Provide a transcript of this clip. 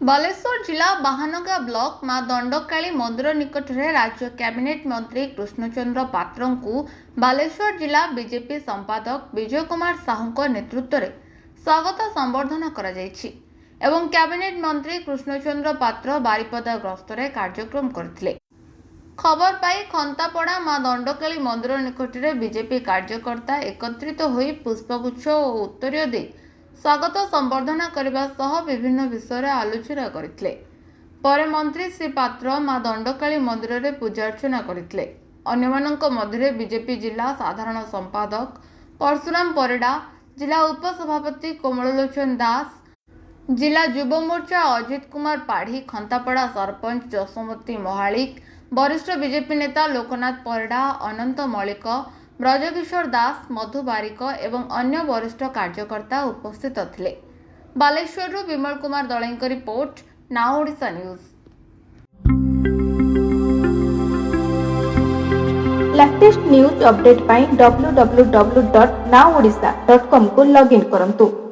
ବାଲେଶ୍ୱର ଜିଲ୍ଲା ବାହାନଗା ବ୍ଲକ ମା ଦଣ୍ଡକାଳୀ ମନ୍ଦିର ନିକଟରେ ରାଜ୍ୟ କ୍ୟାବିନେଟ୍ ମନ୍ତ୍ରୀ କୃଷ୍ଣଚନ୍ଦ୍ର ପାତ୍ରଙ୍କୁ ବାଲେଶ୍ୱର ଜିଲ୍ଲା ବିଜେପି ସମ୍ପାଦକ ବିଜୟ କୁମାର ସାହୁଙ୍କ ନେତୃତ୍ୱରେ ସ୍ୱାଗତ ସମ୍ବର୍ଦ୍ଧନା କରାଯାଇଛି ଏବଂ କ୍ୟାବିନେଟ୍ ମନ୍ତ୍ରୀ କୃଷ୍ଣଚନ୍ଦ୍ର ପାତ୍ର ବାରିପଦା ଗସ୍ତରେ କାର୍ଯ୍ୟକ୍ରମ କରିଥିଲେ। ଖବର ପାଇ ଖନ୍ତାପଡ଼ା ମା ଦଣ୍ଡକାଳୀ ମନ୍ଦିର ନିକଟରେ ବିଜେପି କାର୍ଯ୍ୟକର୍ତ୍ତା ଏକତ୍ରିତ ହୋଇ ପୁଷ୍ପଗୁଚ୍ଛ ଓ ଉତ୍ତରୀୟ ଦେଇ ସ୍ୱାଗତ ସମ୍ବର୍ଦ୍ଧନା କରିବା ସହ ବିଭିନ୍ନ ବିଷୟରେ ଆଲୋଚନା କରିଥିଲେ। ପରେ ମନ୍ତ୍ରୀ ଶ୍ରୀ ପାତ୍ର ମା ଦଣ୍ଡକାଳୀ ମନ୍ଦିରରେ ପୂଜାର୍ଚ୍ଚନା କରିଥିଲେ। ଅନ୍ୟମାନଙ୍କ ମଧ୍ୟରେ ବିଜେପି ଜିଲ୍ଲା ସାଧାରଣ ସମ୍ପାଦକ ପରଶୁରାମ ପରିଡ଼ା, ଜିଲ୍ଲା ଉପସଭାପତି କୋମଳଲୋଚନ ଦାସ, ଜିଲ୍ଲା ଯୁବ ମୋର୍ଚ୍ଚା ଅଜିତ କୁମାର ପାଢ଼ୀ, ଖନ୍ତାପଡ଼ା ସରପଞ୍ଚ ଯଶୋମତୀ ମହାଳିକ, वरिष्ठ बीजेपी नेता लोकनाथ परिड़ा, अनंत मल्लिक, ब्रजकिशोर दास, मधु बारिक एवं अन्य वरिष्ठ कार्यकर्ता उपस्थित थिले। बालेश्वर विमल कुमार दलईंक report, now Odisha news. Latest news update पाई www.nowodisha.com को लॉगिन करंतु।